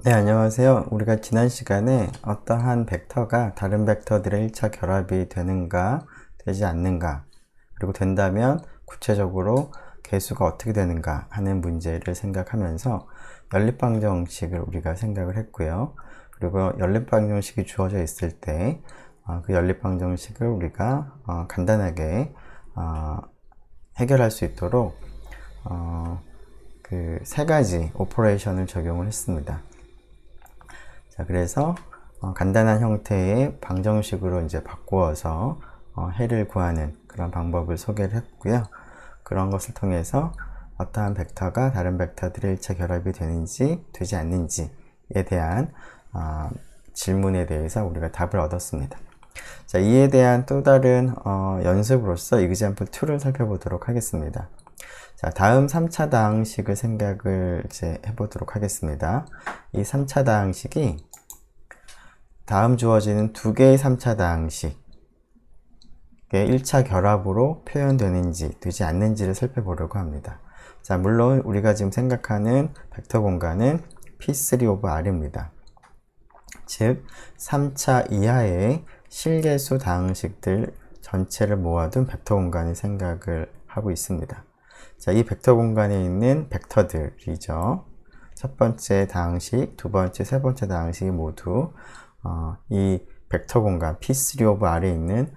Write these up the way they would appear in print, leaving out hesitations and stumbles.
네, 안녕하세요. 우리가 지난 시간에 어떠한 벡터가 다른 벡터들의 1차 결합이 되는가, 되지 않는가, 그리고 된다면 구체적으로 개수가 어떻게 되는가 하는 문제를 생각하면서 연립방정식을 우리가 생각을 했고요. 그리고 연립방정식이 주어져 있을 때 그 연립방정식을 우리가 간단하게 해결할 수 있도록 그 세 가지 오퍼레이션을 적용을 했습니다. 자, 그래서 간단한 형태의 방정식으로 이제 바꾸어서 해를 구하는 그런 방법을 소개를 했고요. 그런 것을 통해서 어떠한 벡터가 다른 벡터들의 일차 결합이 되는지 되지 않는지에 대한 질문에 대해서 우리가 답을 얻었습니다. 자, 이에 대한 또 다른 연습으로서 example 2를 살펴보도록 하겠습니다. 자, 다음 3차 다항식을 생각을 이제 해보도록 하겠습니다. 이 3차 다항식이 다음 주어지는 두 개의 3차 다항식의 1차 결합으로 표현되는지 되지 않는지를 살펴보려고 합니다. 자, 물론 우리가 지금 생각하는 벡터 공간은 P3 over R입니다. 즉 3차 이하의 실계수 다항식들 전체를 모아둔 벡터 공간을 생각을 하고 있습니다. 자, 이 벡터 공간에 있는 벡터들이죠. 첫 번째 다항식, 두 번째, 세 번째 다항식이 모두 이 벡터 공간 P3 over R에 있는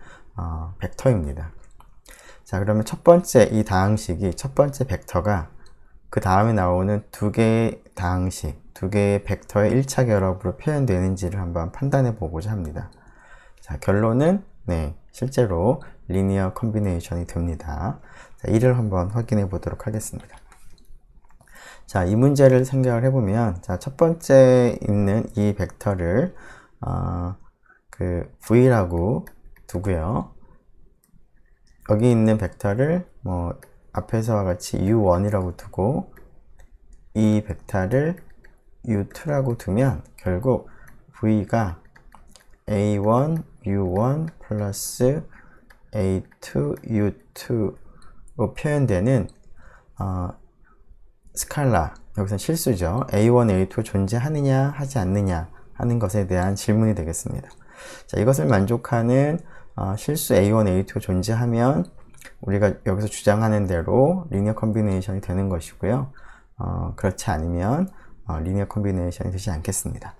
벡터입니다. 자, 그러면 첫 번째 이 다항식이 첫 번째 벡터가 그 다음에 나오는 두 개의 다항식, 두 개의 벡터의 1차 결합으로 표현되는지를 한번 판단해 보고자 합니다. 자, 결론은 네, 실제로 리니어 컨비네이션이 됩니다. 자, 이를 한번 확인해 보도록 하겠습니다. 자, 이 문제를 생각을 해보면, 자, 첫 번째 있는 이 벡터를 V라고 두고요. 여기 있는 벡터를 앞에서와 같이 U1이라고 두고 이 벡터를 U2라고 두면 결국 V가 A1, U1 플러스 A2, U2로 표현되는 스칼라, 여기서 실수죠. A1, A2 존재하느냐 하지 않느냐 하는 것에 대한 질문이 되겠습니다. 자, 이것을 만족하는 실수 A1, A2 존재하면 우리가 여기서 주장하는 대로 리니어 컨비네이션이 되는 것이고요. 그렇지 않으면 리니어 컨비네이션이 되지 않겠습니다.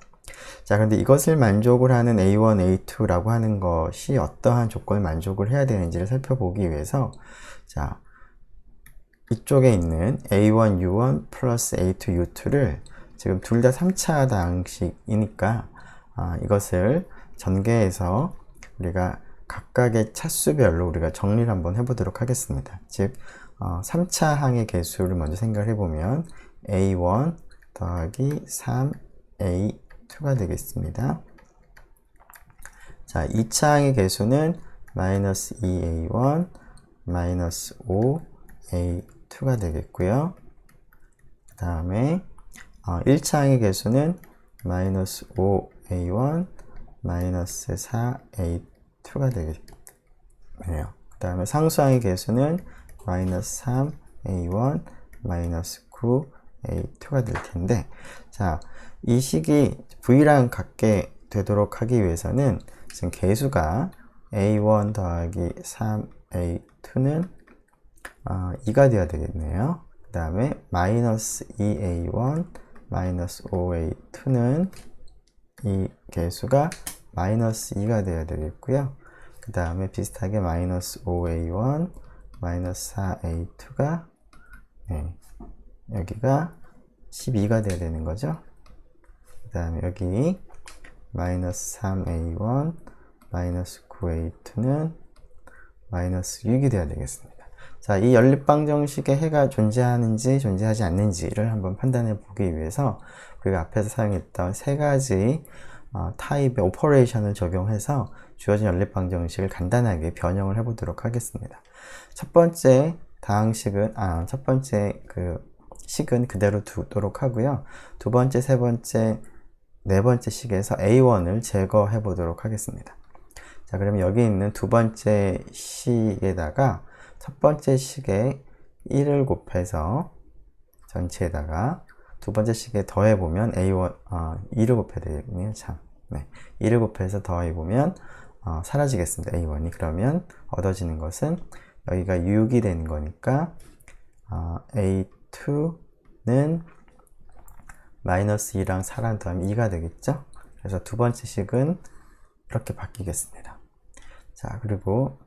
자, 그런데 이것을 만족을 하는 A1, A2라고 하는 것이 어떠한 조건을 만족을 해야 되는지를 살펴보기 위해서 자, 이쪽에 있는 A1, U1 플러스 A2, U2를 지금 둘 다 3차 다항식이니까 이것을 전개해서 우리가 각각의 차수별로 우리가 정리를 한번 해보도록 하겠습니다. 즉 3차 항의 개수를 먼저 생각을 해보면 A1 더하기 3A2가 되겠습니다. 자, 2차 항의 개수는 마이너스 2A1 마이너스 5A2가 되겠고요. 그 다음에 1차 항의 개수는 마이너스 5A1 마이너스 4A2가 되겠네요. 그 다음에 상수항의 개수는 마이너스 3A1 마이너스 9A2가 될 텐데, 자, 이 식이 V랑 같게 되도록 하기 위해서는 지금 개수가 A1 더하기 3A2는 2가 되어야 되겠네요. 그 다음에 마이너스 2A1 마이너스 5A2는 이 개수가 마이너스 2가 되어야 되겠고요. 그 다음에 비슷하게 마이너스 5A1 마이너스 4A2가 여기가 12가 되어야 되는 거죠. 그 다음에 여기 마이너스 3A1 마이너스 9A2는 마이너스 6이 되어야 되겠습니다. 자, 이 연립방정식에 해가 존재하는지 존재하지 않는지를 한번 판단해 보기 위해서 우리가 앞에서 사용했던 세 가지 타입의 오퍼레이션을 적용해서 주어진 연립방정식을 간단하게 변형을 해 보도록 하겠습니다. 첫 번째 다항식은 첫 번째 식은 그대로 두도록 하고요. 두 번째, 세 번째, 네 번째 식에서 A1을 제거해 보도록 하겠습니다. 자, 그러면 여기 있는 두 번째 식에다가 첫 번째 식에 1을 곱해서 전체에다가 두 번째 식에 더해보면 A1, 2를 곱해야 되겠네요. 참. 네. 2를 곱해서 더해보면 사라지겠습니다. A1이. 그러면 얻어지는 것은 여기가 6이 되는 거니까 A2는 마이너스 2랑 4랑 더하면 2가 되겠죠? 그래서 두 번째 식은 이렇게 바뀌겠습니다. 자, 그리고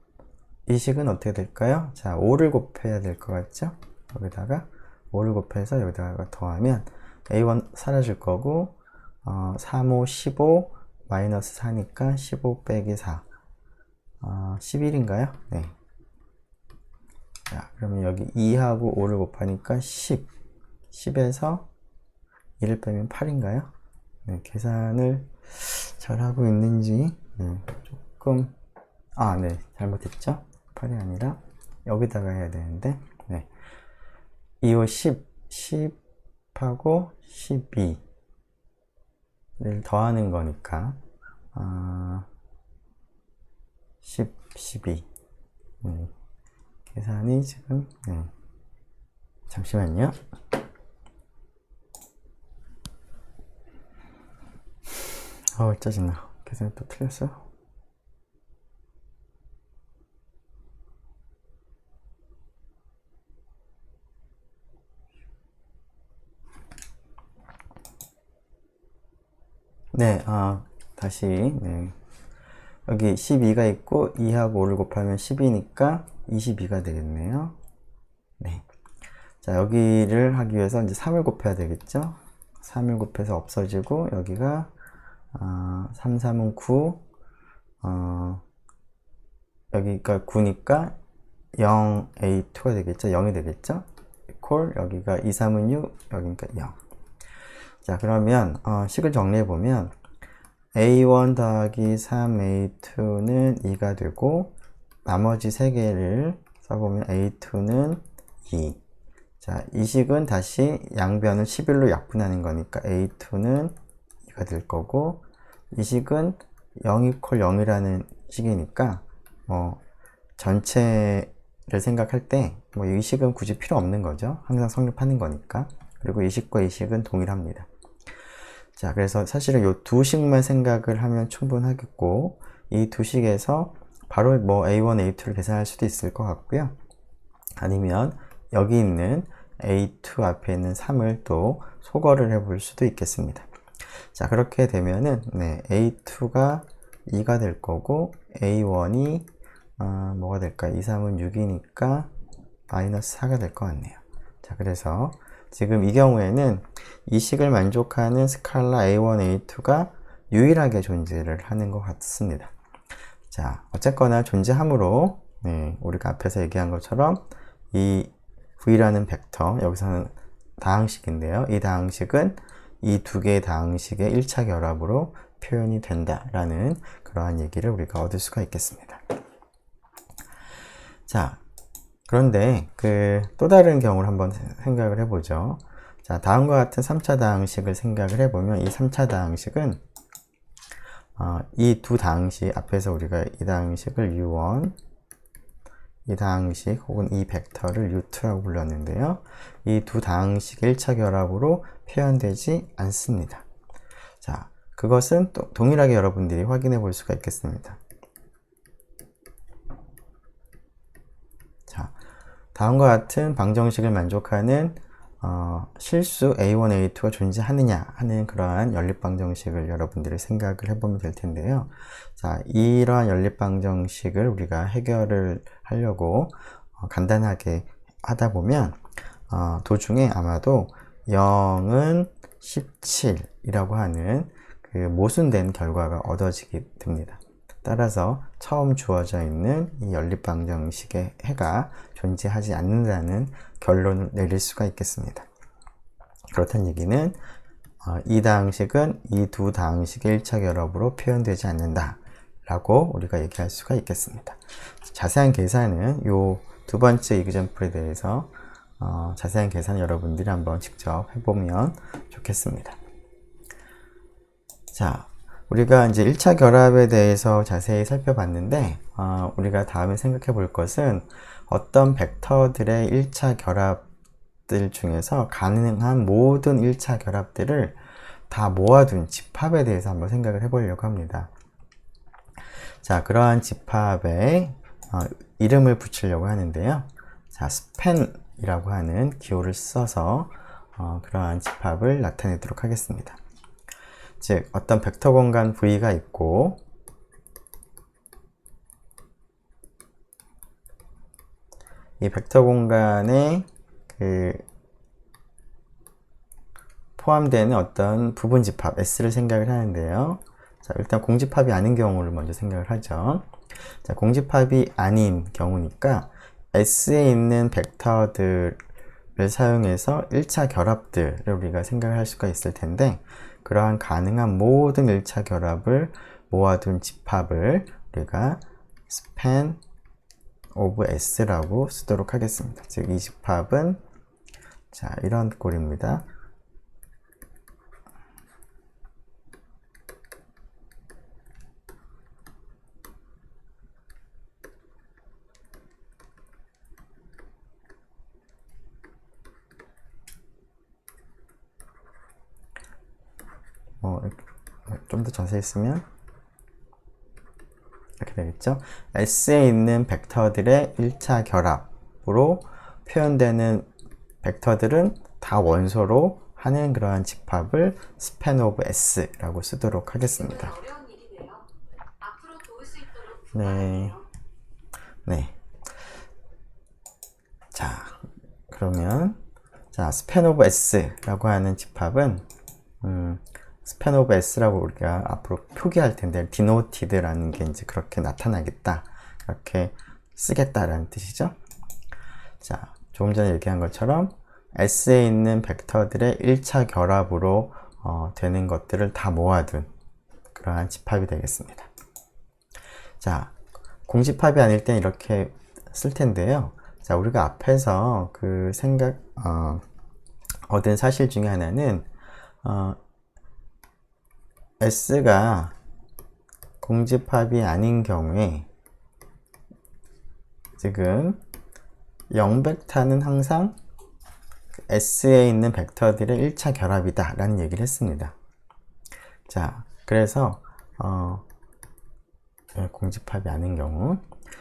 이 식은 어떻게 될까요? 자, 5를 곱해야 될 것 같죠? 여기다가 5를 곱해서 여기다가 더하면 A1 사라질 거고 3, 5, 15 마이너스 4니까 15 빼기 4 11인가요? 네. 자, 그러면 여기 2하고 5를 곱하니까 10 10에서 1을 빼면 8인가요? 네, 계산을 잘하고 있는지 조금 네, 잘못했죠? 8이 아니라 여기다가 해야 되는데 네. 2, 5, 10 10하고 12를 더하는 거니까 10, 12 계산이 지금 잠시만요. 짜증나. 계산이 또 틀렸어. 네, 다시, 네. 여기 12가 있고, 2하고 5를 곱하면 10이니까 22가 되겠네요. 네. 자, 여기를 하기 위해서 이제 3을 곱해야 되겠죠? 3을 곱해서 없어지고, 여기가, 3, 3은 9, 여기가 9니까 0A2가 되겠죠? 0이 되겠죠? 콜, 여기가 2, 3은 6, 여기니까 0. 자, 그러면 식을 정리해 보면 A1 더하기 3A2는 2가 되고 나머지 3개를 써보면 A2는 2. 자, 이 식은 다시 양변을 11로 약분하는 거니까 A2는 2가 될 거고 이 식은 0 이퀄 0이라는 식이니까 전체를 생각할 때 이 식은 굳이 필요 없는 거죠. 항상 성립하는 거니까. 그리고 이 식과 이 식은 동일합니다. 자, 그래서 사실은 이 두 식만 생각을 하면 충분하겠고 이 두 식에서 바로 A1, A2를 계산할 수도 있을 것 같고요. 아니면 여기 있는 A2 앞에 있는 3을 또 소거를 해볼 수도 있겠습니다. 자, 그렇게 되면은 A2가 2가 될 거고 A1이 뭐가 될까요? 2, 3은 6이니까 마이너스 4가 될 것 같네요. 자, 그래서 지금 이 경우에는 이 식을 만족하는 스칼라 A1, A2가 유일하게 존재를 하는 것 같습니다. 자, 어쨌거나 존재함으로 우리가 앞에서 얘기한 것처럼 이 V라는 벡터, 여기서는 다항식인데요. 이 다항식은 이 두 개의 다항식의 1차 결합으로 표현이 된다라는 그러한 얘기를 우리가 얻을 수가 있겠습니다. 자, 그런데 또 다른 경우를 한번 생각을 해보죠. 자, 다음과 같은 3차 다항식을 생각을 해보면 이 3차 다항식은 이 두 다항식 앞에서 우리가 이 다항식을 U1 이 다항식 혹은 이 벡터를 U2라고 불렀는데요. 이 두 다항식의 1차 결합으로 표현되지 않습니다. 자, 그것은 또 동일하게 여러분들이 확인해 볼 수가 있겠습니다. 자, 다음과 같은 방정식을 만족하는 실수 A1, A2가 존재하느냐 하는 그러한 연립방정식을 여러분들이 생각을 해보면 될 텐데요. 자, 이러한 연립방정식을 우리가 해결을 하려고 간단하게 하다 보면 도중에 아마도 0은 17이라고 하는 그 모순된 결과가 얻어지게 됩니다. 따라서 처음 주어져 있는 이 연립방정식의 해가 존재하지 않는다는 결론을 내릴 수가 있겠습니다. 그렇다는 얘기는 이 다항식은 이 두 다항식의 1차 결합으로 표현되지 않는다 라고 우리가 얘기할 수가 있겠습니다. 자세한 계산은 이 두 번째 이그젬플에 대해서 자세한 계산 여러분들이 한번 직접 해보면 좋겠습니다. 자, 우리가 이제 1차 결합에 대해서 자세히 살펴봤는데 우리가 다음에 생각해 볼 것은 어떤 벡터들의 1차 결합 결합들 중에서 가능한 모든 1차 결합들을 다 모아둔 집합에 대해서 한번 생각을 해보려고 합니다. 자, 그러한 집합에 이름을 붙이려고 하는데요. 자, 스팬이라고 하는 기호를 써서 그러한 집합을 나타내도록 하겠습니다. 즉, 어떤 벡터 공간 V가 있고 이 벡터 공간에 포함되는 어떤 부분 집합 S를 생각을 하는데요. 자, 일단 공집합이 아닌 경우를 먼저 생각을 하죠. 자, 공집합이 아닌 경우니까 S에 있는 벡터들을 사용해서 1차 결합들을 우리가 생각을 할 수가 있을 텐데, 그러한 가능한 모든 1차 결합을 모아둔 집합을 우리가 span of S라고 쓰도록 하겠습니다. 즉, 이 집합은 자, 이런 꼴입니다. 좀 더 자세히 쓰면 이렇게 되겠죠. S에 있는 벡터들의 1차 결합으로 표현되는 벡터들은 다 원소로 하는 그러한 집합을 span of S라고 쓰도록 하겠습니다. 네. 자, 그러면 자, span of S라고 하는 집합은 span of S라고 우리가 앞으로 표기할 텐데, denoted라는 게 이제 그렇게 나타나겠다, 이렇게 쓰겠다라는 뜻이죠. 자, 조금 전에 얘기한 것처럼 S에 있는 벡터들의 1차 결합으로 되는 것들을 다 모아둔 그러한 집합이 되겠습니다. 자, 공집합이 아닐 땐 이렇게 쓸 텐데요. 자, 우리가 앞에서 얻은 사실 중에 하나는 S가 공집합이 아닌 경우에 지금 0벡터는 항상 S에 있는 벡터들의 1차 결합이다 라는 얘기를 했습니다. 자, 그래서 공집합이 아닌 경우,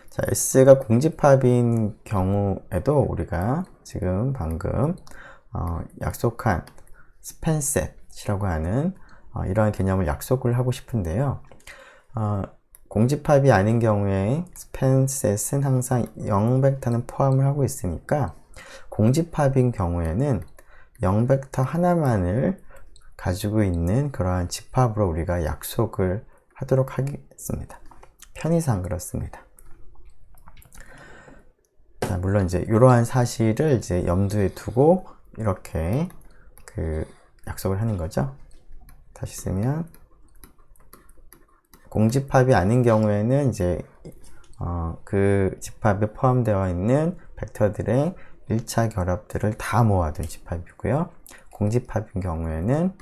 자, S가 공집합인 경우에도 우리가 지금 방금 약속한 스팬셋이라고 하는 이러한 개념을 약속을 하고 싶은데요. 공집합이 아닌 경우에 스팬셋은 항상 0벡터는 포함을 하고 있으니까, 공집합인 경우에는 0벡터 하나만을 가지고 있는 그러한 집합으로 우리가 약속을 하도록 하겠습니다. 편의상 그렇습니다. 자, 물론 이제 이러한 사실을 이제 염두에 두고 이렇게 약속을 하는 거죠. 다시 쓰면, 공집합이 아닌 경우에는 이제 그 집합에 포함되어 있는 벡터들의 1차 결합들을 다 모아둔 집합이고요. 공집합인 경우에는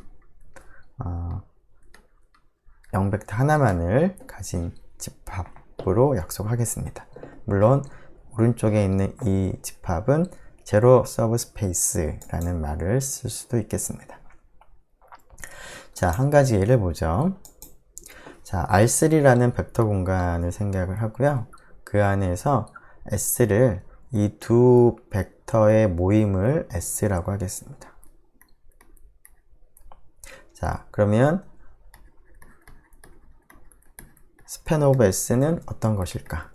0벡터 하나만을 가진 집합으로 약속하겠습니다. 물론 오른쪽에 있는 이 집합은 제로 서브스페이스라는 말을 쓸 수도 있겠습니다. 자, 한 가지 예를 보죠. 자, R3라는 벡터 공간을 생각을 하고요. 그 안에서 S를 이 두 벡터의 모임을 S라고 하겠습니다. 자, 그러면 span of S는 어떤 것일까?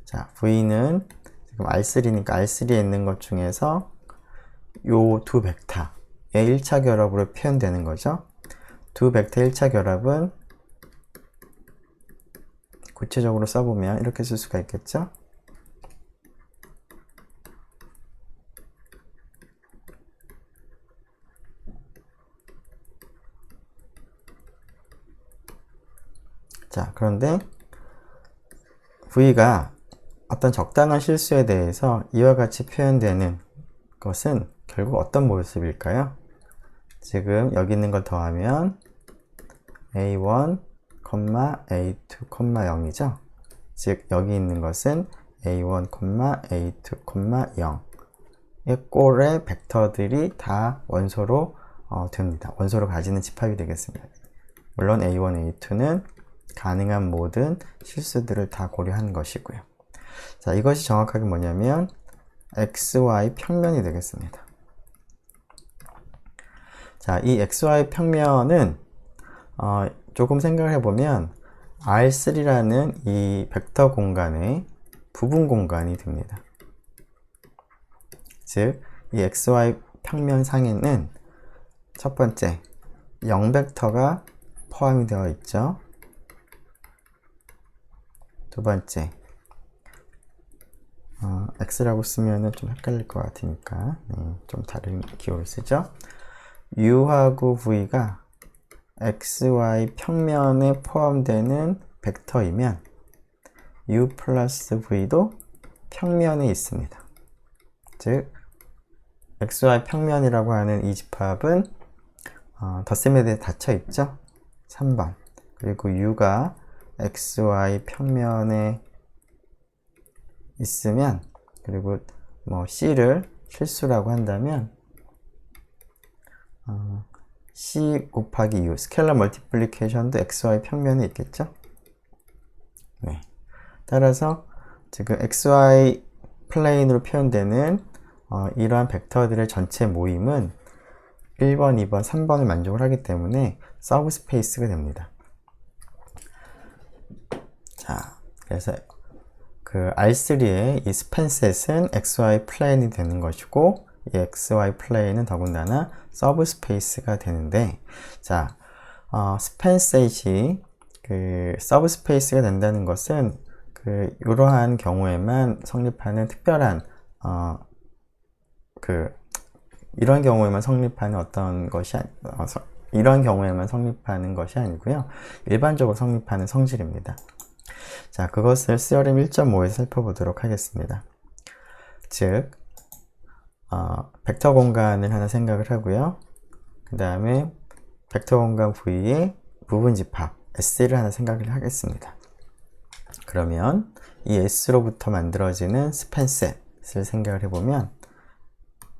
자, V는 지금 R3니까 R3에 있는 것 중에서 요 두 벡터의 1차 결합으로 표현되는 거죠. 두 벡터 1차 결합은 구체적으로 써보면 이렇게 쓸 수가 있겠죠. 자, 그런데 V가 어떤 적당한 실수에 대해서 이와 같이 표현되는 것은 결국 어떤 모습일까요? 지금 여기 있는 걸 더하면 A1, A2, 0이죠. 즉 여기 있는 것은 A1, A2, 0 꼴의 벡터들이 다 원소로 됩니다. 원소를 가지는 집합이 되겠습니다. 물론 A1, A2는 가능한 모든 실수들을 다 고려하는 것이고요. 자, 이것이 정확하게 뭐냐면 XY 평면이 되겠습니다. 자, 이 XY 평면은 조금 생각을 해보면 R3라는 이 벡터 공간의 부분 공간이 됩니다. 즉, 이 XY 평면 상에는 첫 번째 0벡터가 포함이 되어 있죠. 두 번째 X라고 쓰면은 좀 헷갈릴 것 같으니까 좀 다른 기호를 쓰죠. U하고 V가 XY 평면에 포함되는 벡터이면 U 플러스 V도 평면에 있습니다. 즉 XY 평면이라고 하는 이 집합은 덧셈에 대해 닫혀 있죠. 3번. 그리고 U가 XY 평면에 있으면, 그리고 뭐 C를 실수라고 한다면 C 곱하기 U, 스케일러 멀티플리케이션도 XY 평면에 있겠죠. 네. 따라서 지금 XY 플레인으로 표현되는 이러한 벡터들의 전체 모임은 1번, 2번, 3번을 만족을 하기 때문에 서브스페이스가 됩니다. 자, 그래서 그 R3의 이 스팬셋은 XY 플레인이 되는 것이고, 이 XY 플레인은 더군다나 서브스페이스가 되는데, 자, 스팬셋이 그 서브스페이스가 된다는 것은 이러한 경우에만 성립하는 특별한 이런 경우에만 성립하는 어떤 것이 이런 경우에만 성립하는 것이 아니고요. 일반적으로 성립하는 성질입니다. 자, 그것을 스어렘 1.5에서 살펴보도록 하겠습니다. 즉, 벡터 공간을 하나 생각을 하고요. 그 다음에 벡터 공간 V의 부분 집합 S를 하나 생각을 하겠습니다. 그러면 이 S로부터 만들어지는 스팬셋을 생각을 해보면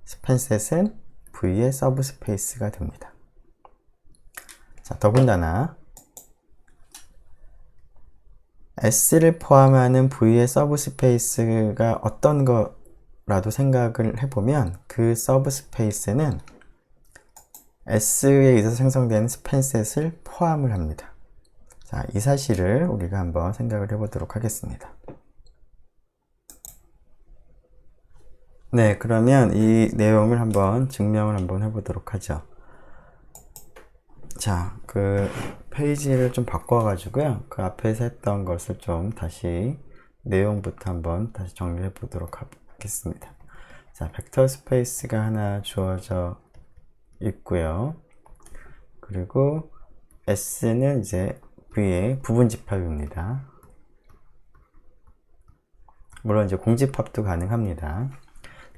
스팬셋은 V의 서브스페이스가 됩니다. 자, 더군다나 S를 포함하는 V의 서브스페이스가 어떤 거라도 생각을 해보면 그 서브스페이스는 S에 의해서 생성되는 스팬셋을 포함을 합니다. 자, 이 사실을 우리가 한번 생각을 해보도록 하겠습니다. 네, 그러면 이 내용을 한번 증명을 한번 해보도록 하죠. 자, 그 페이지를 좀 바꿔가지고요. 그 앞에서 했던 것을 좀 다시 내용부터 한번 다시 정리해 보도록 하겠습니다. 자, 벡터 스페이스가 하나 주어져 있고요. 그리고 S는 이제 V의 부분 집합입니다. 물론 이제 공집합도 가능합니다.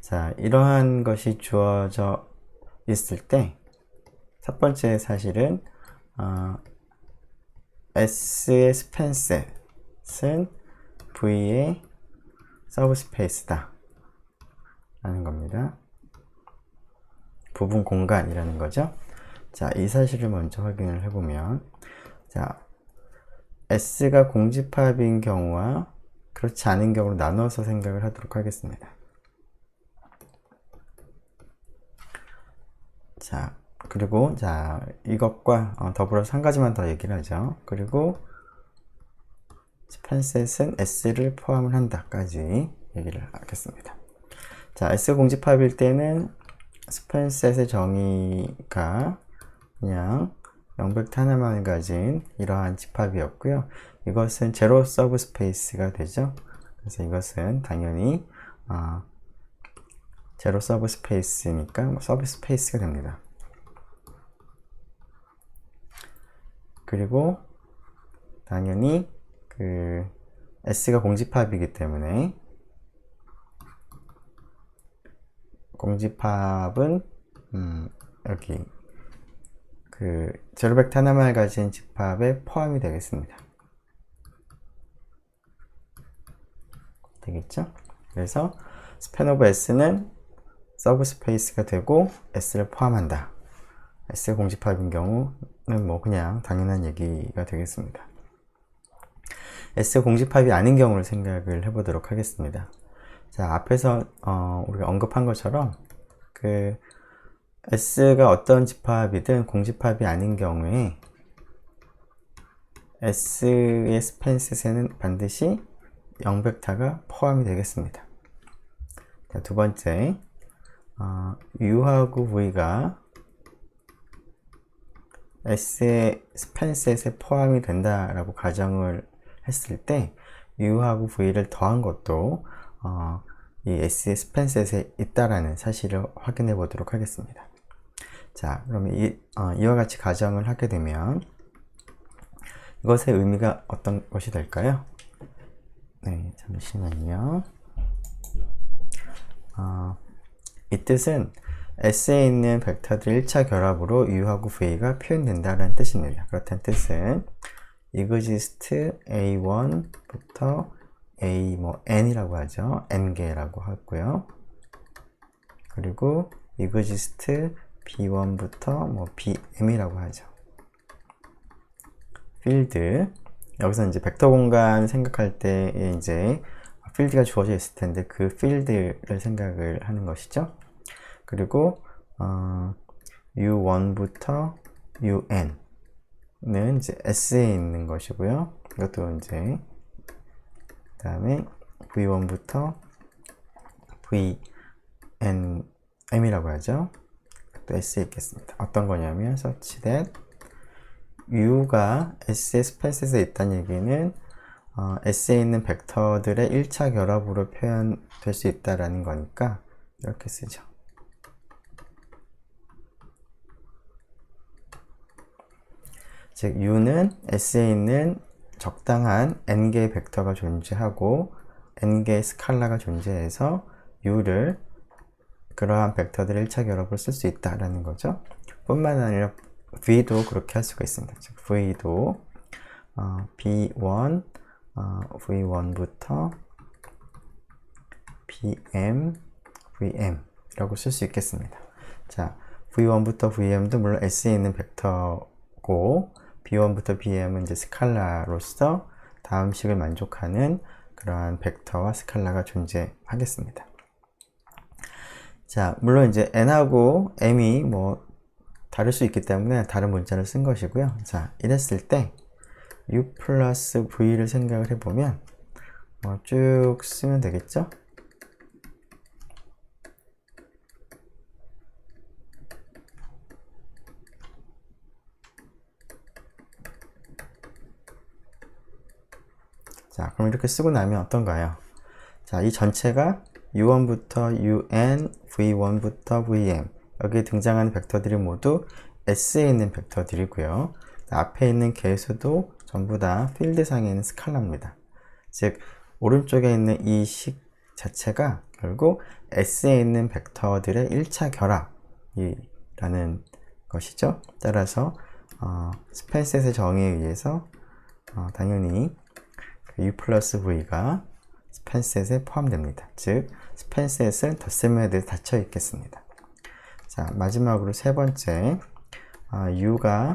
자, 이러한 것이 주어져 있을 때 첫 번째 사실은 S의 스팬셋은 V의 서브스페이스다 라는 겁니다. 부분 공간이라는 거죠. 자, 이 사실을 먼저 확인을 해보면, 자, S가 공집합인 경우와 그렇지 않은 경우로 나눠서 생각을 하도록 하겠습니다. 자, 그리고 자, 이것과 더불어서 한 가지만 더 얘기를 하죠. 그리고 스팬셋은 S를 포함을 한다까지 얘기를 하겠습니다. 자, S 공집합일 때는 스팬셋의 정의가 그냥 0벡터 하나만을 가진 이러한 집합이었고요. 이것은 제로 서브스페이스가 되죠. 그래서 이것은 당연히 제로 서브스페이스니까 서브스페이스가 됩니다. 그리고 당연히 그 S가 공집합이기 때문에 공집합은 여기 그 제로 벡터 하나만을 가진 집합에 포함이 되겠습니다. 되겠죠? 그래서 스팬 오브 S는 서브스페이스가 되고 S를 포함한다. S가 공집합인 경우는 뭐 그냥 당연한 얘기가 되겠습니다. S가 공집합이 아닌 경우를 생각을 해보도록 하겠습니다. 자, 앞에서 우리가 언급한 것처럼 그 S가 어떤 집합이든 공집합이 아닌 경우에 S의 스팬셋에는 반드시 0벡터가 포함이 되겠습니다. 자, 두 번째, U하고 V가 S의 스팬셋에 포함이 된다라고 가정을 했을 때 U하고 V를 더한 것도 이 S의 스팬셋에 있다라는 사실을 확인해 보도록 하겠습니다. 자, 그러면 이와 같이 가정을 하게 되면 이것의 의미가 어떤 것이 될까요? 네, 잠시만요. 이 뜻은 S에 있는 벡터들 1차 결합으로 U하고 V가 표현된다는 뜻입니다. 그렇다는 뜻은 exist A1부터 A n이라고 하죠. n개라고 하고요. 그리고 exist B1부터 BM이라고 하죠. 필드, 여기서 이제 벡터 공간 생각할 때 이제 필드가 주어져 있을 텐데 그 필드를 생각을 하는 것이죠. 그리고 U1부터 UN은 이제 S에 있는 것이고요. 이것도 이제 그 다음에 V1부터 VNM이라고 하죠. 또 S에 있겠습니다. 어떤 거냐면 such that U가 S의 스페이스에 있다는 얘기는 S에 있는 벡터들의 1차 결합으로 표현될 수 있다라는 거니까 이렇게 쓰죠. 즉 U는 S에 있는 적당한 n개의 벡터가 존재하고 n개의 스칼라가 존재해서 U를 그러한 벡터들의 1차 결합을 쓸 수 있다라는 거죠. 뿐만 아니라 V도 그렇게 할 수가 있습니다. 즉 V도 B1, V1부터 BM, VM이라고 쓸 수 있겠습니다. 자, V1부터 VM도 물론 S에 있는 벡터고 B1부터 BM은 이제 스칼라로서 다음 식을 만족하는 그러한 벡터와 스칼라가 존재하겠습니다. 자, 물론 이제 n하고 m이 다를 수 있기 때문에 다른 문자를 쓴 것이고요. 자, 이랬을 때 u 플러스 v를 생각을 해보면 쭉 쓰면 되겠죠? 자, 그럼 이렇게 쓰고 나면 어떤가요? 자, 이 전체가 U1부터 UN, V1부터 VM, 여기에 등장하는 벡터들이 모두 S에 있는 벡터들이고요. 앞에 있는 개수도 전부 다 필드상에 있는 스칼라입니다. 즉, 오른쪽에 있는 이 식 자체가 결국 S에 있는 벡터들의 1차 결합이라는 것이죠. 따라서 스팬셋의 정의에 의해서 당연히 U 플러스 V가 스팬셋에 포함됩니다. 즉, 스팬셋은 덧셈에 대해 닫혀 있겠습니다. 자, 마지막으로 세 번째, U가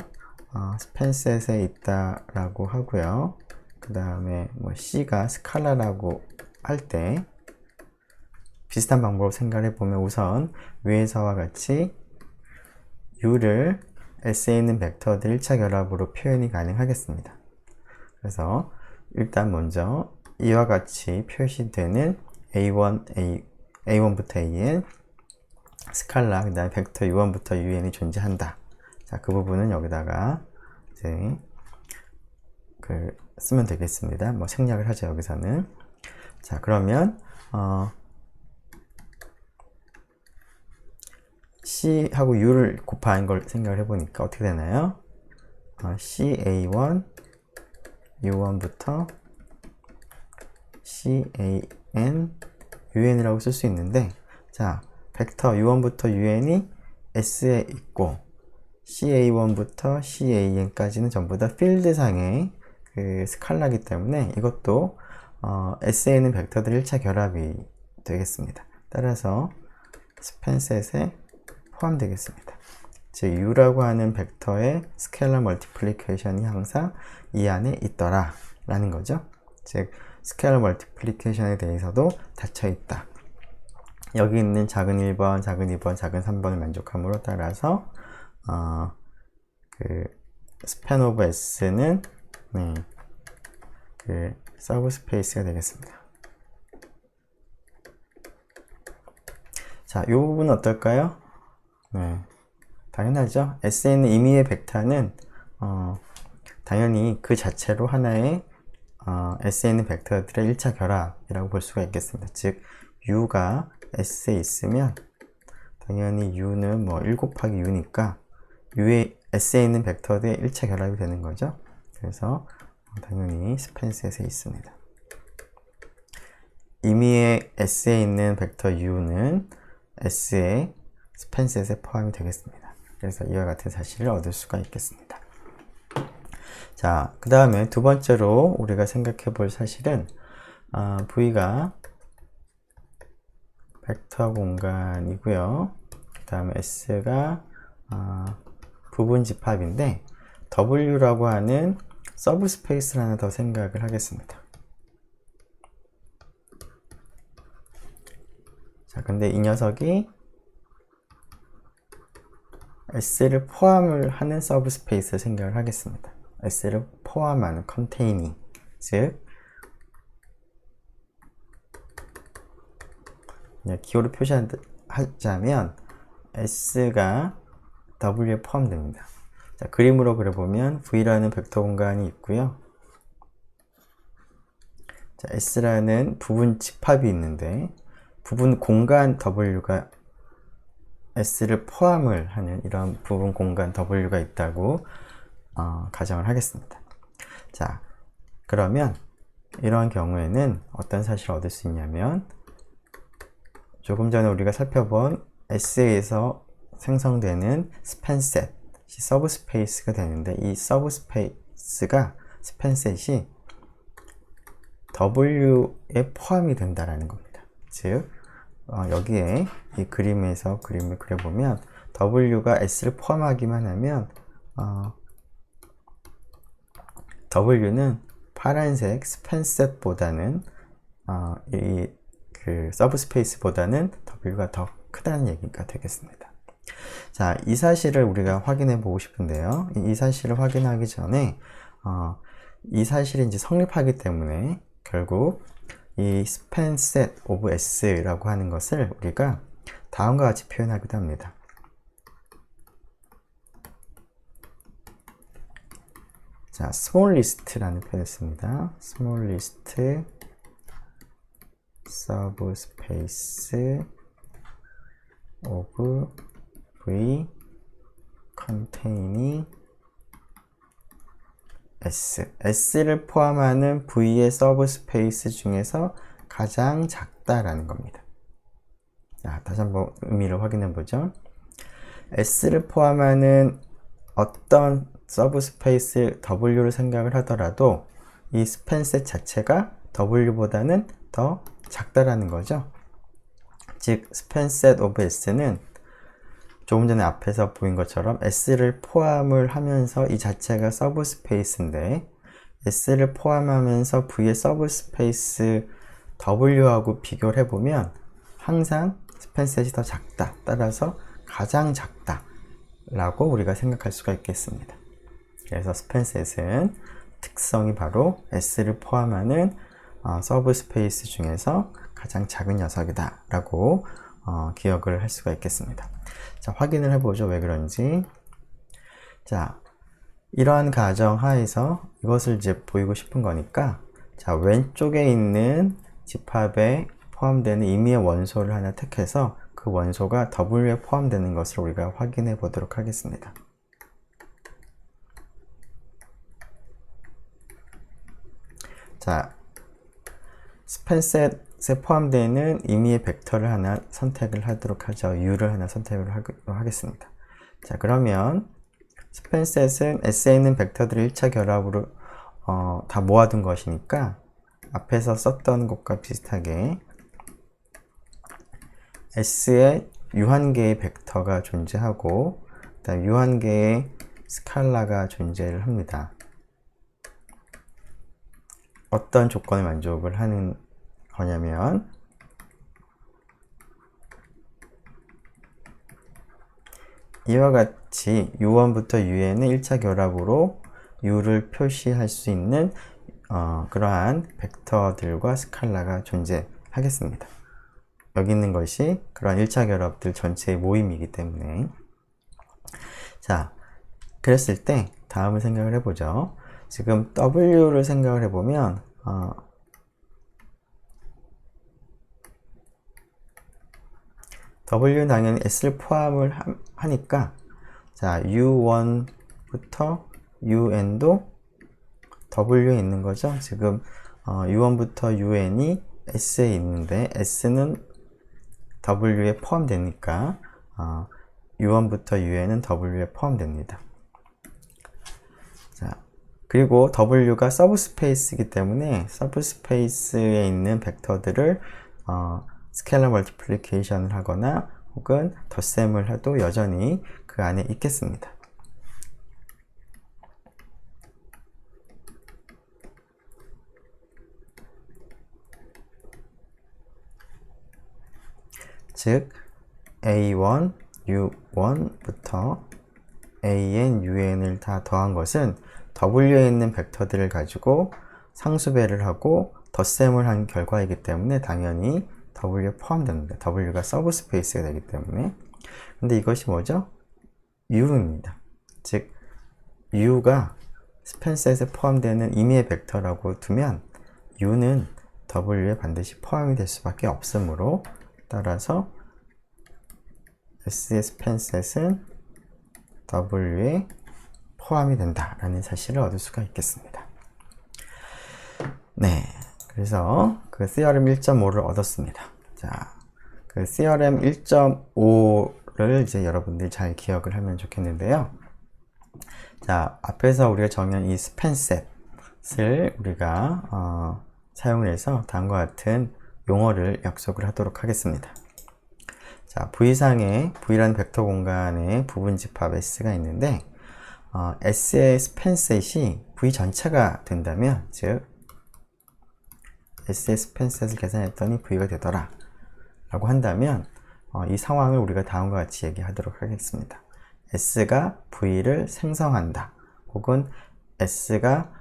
스팬셋에 있다라고 하고요. 그 다음에 C가 스칼라라고 할 때 비슷한 방법으로 생각해 보면 우선 위에서와 같이 U를 S에 있는 벡터들 1차 결합으로 표현이 가능하겠습니다. 그래서 일단 먼저 이와 같이 표시되는 A1부터 AN 스칼라, 그 다음에 벡터 U1부터 UN이 존재한다. 자, 그 부분은 여기다가 이제 쓰면 되겠습니다. 생략을 하죠, 여기서는. 자, 그러면 C하고 U를 곱한 걸 생각을 해보니까 어떻게 되나요? CA1 U1부터 CAN UN이라고 쓸 수 있는데, 자, 벡터 U1부터 UN이 S에 있고 CA1부터 CAN까지는 전부 다 필드상의 그 스칼라이기 때문에 이것도 S에 있는 벡터들 1차 결합이 되겠습니다. 따라서 스팬셋에 포함되겠습니다. 즉 U라고 하는 벡터의 스케일러 멀티플리케이션이 항상 이 안에 있더라 라는 거죠. 즉 스케일러 멀티플리케이션에 대해서도 닫혀 있다. 여기 있는 작은 1번, 작은 2번, 작은 3번을 만족함으로 따라서 그 스팬 오브 S는 그 서브 스페이스가 되겠습니다. 자, 이 부분은 어떨까요? 당연하죠. S에 있는 임의의 벡터는 당연히 그 자체로 하나의 S에 있는 벡터들의 1차 결합이라고 볼 수가 있겠습니다. 즉 U가 S에 있으면 당연히 U는 뭐 1 곱하기 U니까 U의 S에 있는 벡터들의 1차 결합이 되는 거죠. 그래서 당연히 스팬셋에 있습니다. 임의의 S에 있는 벡터 U는 S의 스팬셋에 포함이 되겠습니다. 그래서 이와 같은 사실을 얻을 수가 있겠습니다. 자, 그 다음에 두 번째로 우리가 생각해 볼 사실은 V가 벡터 공간이고요. 그 다음에 S가 부분 집합인데 W라고 하는 서브 스페이스를 하나 더 생각을 하겠습니다. 자, 근데 이 녀석이 S를 포함을 하는 서브 스페이스를 생각을 하겠습니다. S를 포함하는 containing, 즉 기호로 표시하자면 S가 W에 포함됩니다. 자, 그림으로 그려보면 V라는 벡터 공간이 있고요. 자, S라는 부분 집합이 있는데 부분 공간 W가 S를 포함을 하는 이런 부분 공간 W가 있다고 가정을 하겠습니다. 자, 그러면 이러한 경우에는 어떤 사실을 얻을 수 있냐면 조금 전에 우리가 살펴본 S에서 생성되는 스팬셋이 서브 스페이스가 되는데 이 서브 스페이스가 스팬셋이 W에 포함이 된다라는 겁니다. 즉 여기에 이 그림에서 그림을 그려보면 W가 S를 포함하기만 하면 W는 파란색 스팬셋보다는 이 그 서브 스페이스보다는 W가 더 크다는 얘기가 되겠습니다. 자, 이 사실을 우리가 확인해 보고 싶은데요. 이 사실을 확인하기 전에 이 사실이 이제 성립하기 때문에 결국 이 스팬셋 오브 S라고 하는 것을 우리가 다음과 같이 표현하기도 합니다. 자, small list라는 표현을 씁니다. small list subspace of V containing S. S를 포함하는 V의 서브스페이스 중에서 가장 작다라는 겁니다. 자, 다시 한번 의미를 확인해 보죠. S를 포함하는 어떤 서브스페이스 W를 생각을 하더라도 이 스팬셋 자체가 W보다는 더 작다라는 거죠. 즉 스팬셋 오브 S는 조금 전에 앞에서 보인 것처럼 S를 포함을 하면서 이 자체가 서브 스페이스인데 S를 포함하면서 V의 서브 스페이스 W하고 비교를 해보면 항상 스팬셋이 더 작다. 따라서 가장 작다 라고 우리가 생각할 수가 있겠습니다. 그래서 스팬셋은 특성이 바로 S를 포함하는 서브 스페이스 중에서 가장 작은 녀석이다 라고 기억을 할 수가 있겠습니다. 자, 확인을 해보죠. 왜 그런지. 자, 이러한 가정 하에서 이것을 이제 보이고 싶은 거니까 자, 왼쪽에 있는 집합에 포함되는 임의의 원소를 하나 택해서 그 원소가 W에 포함되는 것을 우리가 확인해 보도록 하겠습니다. 자, 스팬셋에 포함되어 있는 임의의 벡터를 하나 선택을 하도록 하죠. U를 하나 선택을 하겠습니다. 자, 그러면 스팬셋은 S에 있는 벡터들을 1차 결합으로 다 모아둔 것이니까 앞에서 썼던 것과 비슷하게 S의 유한계의 벡터가 존재하고 그다음 유한계의 스칼라가 존재를 합니다. 어떤 조건에 만족을 하는 거냐면 이와 같이 u1부터 un은 1차 결합으로 u를 표시할 수 있는 그러한 벡터들과 스칼라가 존재하겠습니다. 여기 있는 것이 그런 1차 결합들 전체의 모임이기 때문에 자, 그랬을 때 다음을 생각을 해보죠. 지금 W를 생각을 해보면 W는 당연히 S를 포함을 하니까 자, U1부터 UN도 W에 있는 거죠. 지금 U1부터 UN이 S에 있는데 S는 W에 포함되니까 U1부터 UN은 W에 포함됩니다. 자, 그리고 W가 서브스페이스이기 때문에 서브스페이스에 있는 벡터들을 스케일러 멀티플리케이션을 하거나 혹은 덧셈을 해도 여전히 그 안에 있겠습니다. 즉 A1, U1부터 AN, UN을 다 더한 것은 W에 있는 벡터들을 가지고 상수배를 하고 덧셈을 한 결과이기 때문에 당연히 W에 포함됩니다. W가 서브스페이스가 되기 때문에. 근데 이것이 뭐죠? U입니다. 즉 U가 스팬셋에 포함되는 임의의 벡터라고 두면 U는 W에 반드시 포함이 될 수밖에 없으므로 따라서 S의 스팬셋은 W에 포함이 된다라는 사실을 얻을 수가 있겠습니다. 네, 그래서 그 theorem 1.5를 얻었습니다. 자, 그 theorem 1.5를 이제 여러분들이 잘 기억을 하면 좋겠는데요. 자, 앞에서 우리가 정한 이 스팬셋을 우리가 사용을 해서 다음과 같은 용어를 약속을 하도록 하겠습니다. 자, V상에 V라는 벡터 공간에 부분 집합 S가 있는데 S의 스팬셋이 V 전체가 된다면 즉 S의 스팬셋을 계산했더니 V가 되더라 라고 한다면 이 상황을 우리가 다음과 같이 얘기하도록 하겠습니다. S가 V를 생성한다 혹은 S가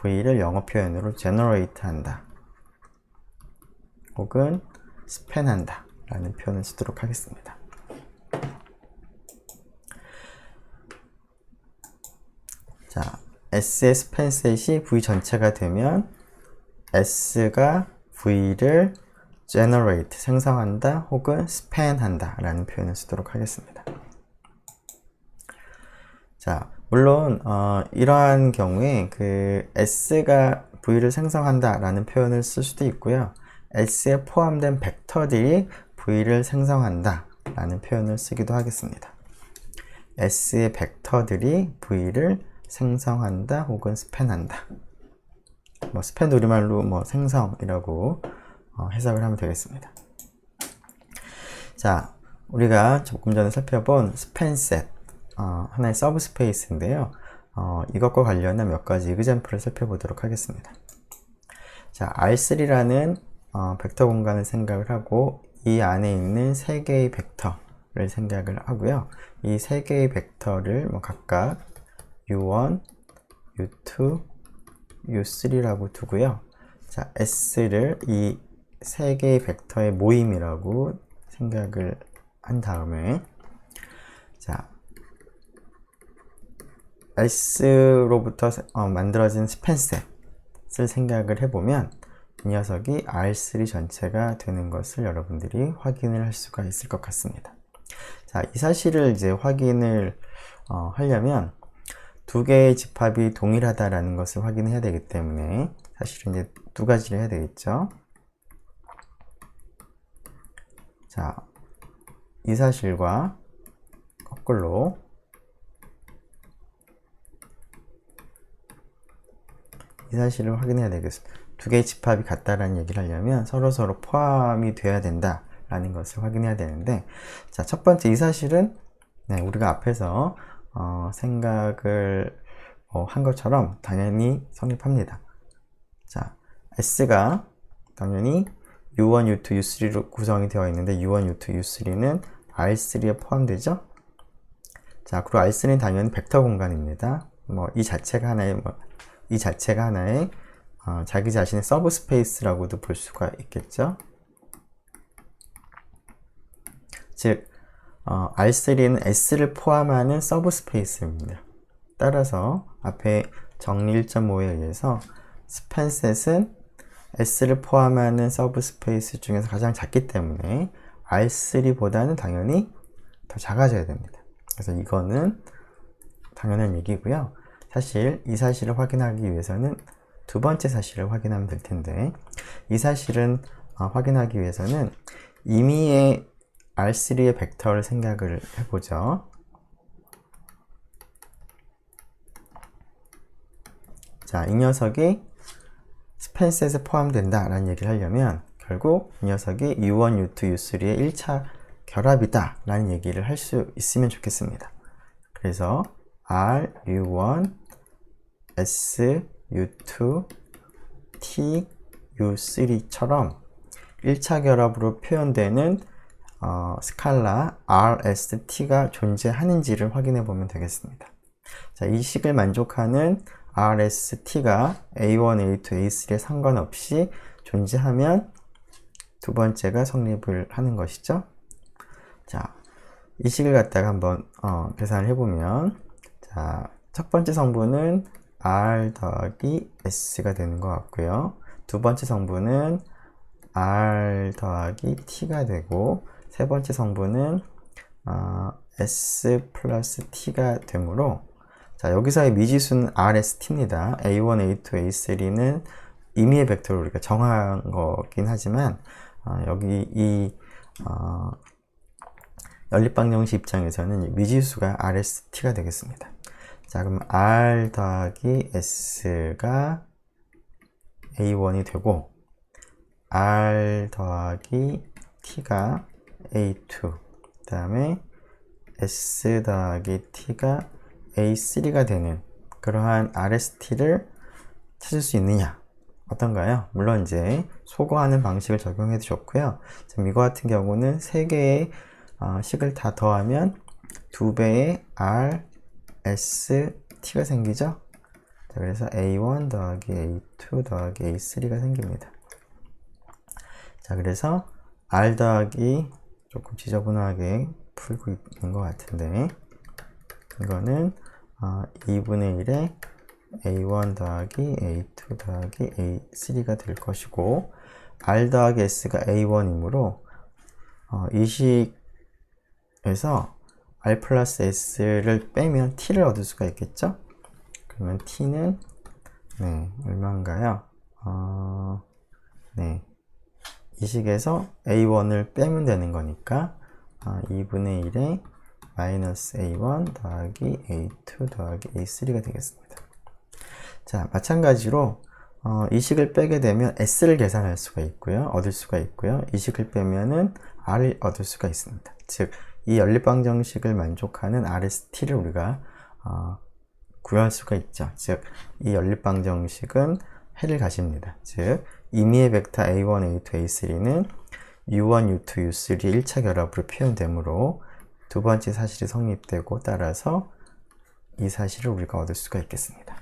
V를 영어 표현으로 generate 한다 혹은 스팬한다 라는 표현을 쓰도록 하겠습니다. 자, S의 스팬셋이 V 전체가 되면 S가 V를 generate, 생성한다 혹은 span한다 라는 표현을 쓰도록 하겠습니다. 자, 물론 이러한 경우에 그 S가 V를 생성한다 라는 표현을 쓸 수도 있고요. S에 포함된 벡터들이 V를 생성한다 라는 표현을 쓰기도 하겠습니다. S의 벡터들이 V를 생성한다 혹은 스팬한다. 뭐 스팬 우리말로 뭐 생성이라고 해석을 하면 되겠습니다. 자, 우리가 조금 전에 살펴본 스팬셋 하나의 서브스페이스인데요. 이것과 관련한 몇 가지 example을 살펴보도록 하겠습니다. 자, R3라는 벡터 공간을 생각을 하고 이 안에 있는 세 개의 벡터를 생각을 하고요. 이 세 개의 벡터를 각각 U1, U2, U3라고 두고요. 자, S를 이 세 개의 벡터의 모임이라고 생각을 한 다음에 자, S로부터 만들어진 스팬셋을 생각을 해보면 이 녀석이 R3 전체가 되는 것을 여러분들이 확인을 할 수가 있을 것 같습니다. 자, 이 사실을 이제 확인을 하려면 두 개의 집합이 동일하다라는 것을 확인해야 되기 때문에 사실은 이제 두 가지를 해야 되겠죠. 자, 이 사실과 거꾸로 이 사실을 확인해야 되겠습니다. 두 개의 집합이 같다라는 얘기를 하려면 서로 포함이 되어야 된다 라는 것을 확인해야 되는데, 자, 첫 번째 이 사실은 우리가 앞에서 생각을 한 것처럼 당연히 성립합니다. 자, S가 당연히 U1, U2, U3로 구성이 되어 있는데 U1, U2, U3는 R3에 포함되죠? 자, 그리고 R3는 당연히 벡터 공간입니다. 이 자체가 하나의 자기 자신의 서브 스페이스라고도 볼 수가 있겠죠. 즉, R3는 S를 포함하는 서브 스페이스입니다. 따라서 앞에 정리 1.5에 의해서 스팬셋은 S를 포함하는 서브 스페이스 중에서 가장 작기 때문에 R3보다는 당연히 더 작아져야 됩니다. 그래서 이거는 당연한 얘기고요. 사실 이 사실을 확인하기 위해서는 두 번째 사실을 확인하면 될 텐데, 이 사실은 확인하기 위해서는 임의의 R3의 벡터를 생각을 해보죠. 자, 이 녀석이 스팬셋에 포함된다 라는 얘기를 하려면 결국 이 녀석이 U1, U2, U3의 1차 결합이다 라는 얘기를 할 수 있으면 좋겠습니다. 그래서 R, U1, S, U2, T, U3처럼 1차 결합으로 표현되는 스칼라 RST가 존재하는지를 확인해 보면 되겠습니다. 자, 이 식을 만족하는 RST가 A1, A2, A3에 상관없이 존재하면 두 번째가 성립을 하는 것이죠. 자, 이 식을 갖다가 한번 계산을 해보면, 자, 첫 번째 성분은 R 더하기 S가 되는 것 같고요. 두 번째 성분은 R 더하기 T가 되고, 세 번째 성분은 S 플러스 T가 되므로, 자, 여기서의 미지수는 RST입니다. A1, A2, A3는 임의의 벡터를 우리가 정한 거긴 하지만 여기 이 연립방정식 입장에서는 미지수가 RST가 되겠습니다. 자, 그럼 R 더하기 S가 A1이 되고 R 더하기 T가 A2, 그 다음에 S 더하기 T가 A3가 되는 그러한 RST를 찾을 수 있느냐? 어떤가요? 물론 이제 소거하는 방식을 적용해도 좋고요. 지금 이거 같은 경우는 3개의 식을 다 더하면 2배의 RST가 생기죠? 자, 그래서 A1 더하기 A2 더하기 A3가 생깁니다. 자, 그래서 R 더하기 조금 지저분하게 풀고 있는 것 같은데, 이거는 2분의 1에 A1 더하기 A2 더하기 A3가 될 것이고, R 더하기 S가 A1이므로 이 식에서 R 플러스 S를 빼면 T를 얻을 수가 있겠죠? 그러면 T는 얼마인가요? 이 식에서 A1을 빼면 되는 거니까 2분의 1에 마이너스 A1 더하기 A2 더하기 A3가 되겠습니다. 자, 마찬가지로 이 식을 빼게 되면 S를 계산할 수가 있고요. 얻을 수가 있고요. 이 식을 빼면은 R을 얻을 수가 있습니다. 즉, 이 연립방정식을 만족하는 RST를 우리가 구할 수가 있죠. 즉, 이 연립방정식은 해를 가집니다. 즉, 임의의 벡터 A1, A2, A3는 U1, U2, U3의 1차 결합으로 표현되므로 두 번째 사실이 성립되고, 따라서 이 사실을 우리가 얻을 수가 있겠습니다.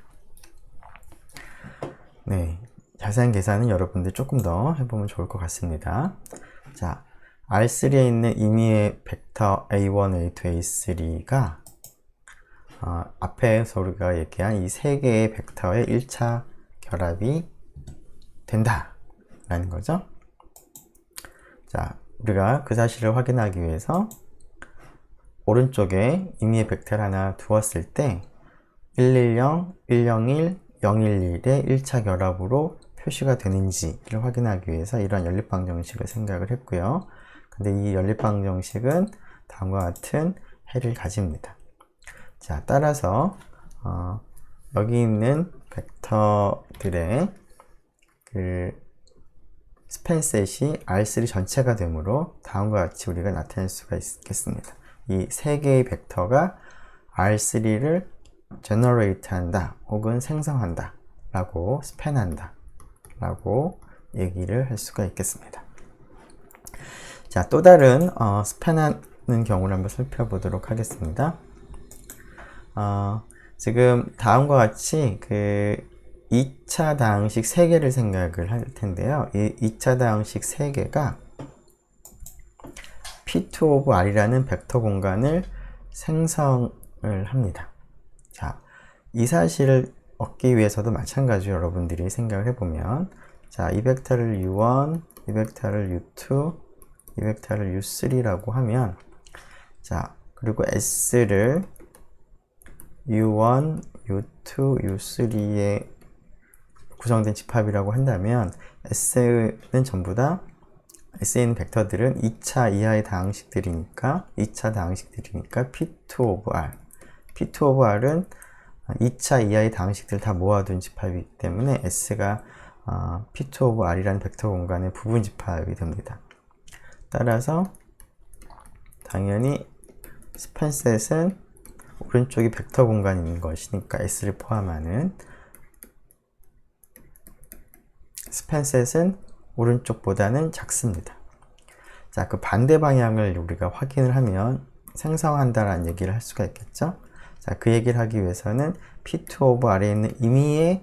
네, 자세한 계산은 여러분들 조금 더 해보면 좋을 것 같습니다. 자, R3에 있는 임의의 벡터 A1, A2, A3가 앞에서 우리가 얘기한 이 세 개의 벡터의 1차 결합이 된다 라는 거죠. 자, 우리가 그 사실을 확인하기 위해서 오른쪽에 임의의 벡터를 하나 두었을 때 110, 101, 011의 1차 결합으로 표시가 되는지를 확인하기 위해서 이런 연립방정식을 생각을 했고요. 근데 이 연립방정식은 다음과 같은 해를 가집니다. 자, 따라서 여기 있는 벡터들의 그 스팬셋이 R3 전체가 되므로 다음과 같이 우리가 나타낼 수가 있겠습니다. 이 세 개의 벡터가 R3를 generate 한다 혹은 생성한다 라고 스팬한다 라고 얘기를 할 수가 있겠습니다. 자, 또 다른 스팬하는 경우를 한번 살펴보도록 하겠습니다. 지금 다음과 같이 그 2차 다항식 3개를 생각을 할 텐데요. 이 2차 다항식 3개가 P2 of R이라는 벡터 공간을 생성을 합니다. 자, 이 사실을 얻기 위해서도 마찬가지로 여러분들이 생각을 해보면, 자, 이 벡터를 U1, 이 벡터를 U2, 이 벡터를 U3라고 하면, 자, 그리고 S를 U1, U2, U3에 구성된 집합이라고 한다면 S는 전부 다 S에 있는 벡터들은 2차 이하의 다항식들이니까 P2 of R P2 of R은 2차 이하의 다항식들 다 모아둔 집합이기 때문에 S가 P2 of R이라는 벡터 공간의 부분 집합이 됩니다. 따라서 당연히 스팬셋은 오른쪽이 벡터 공간인 것이니까 S를 포함하는 스팬셋은 오른쪽보다는 작습니다. 자, 그 반대 방향을 우리가 확인을 하면 생성한다라는 얘기를 할 수가 있겠죠. 자, 그 얘기를 하기 위해서는 P2 of R에 있는 임의의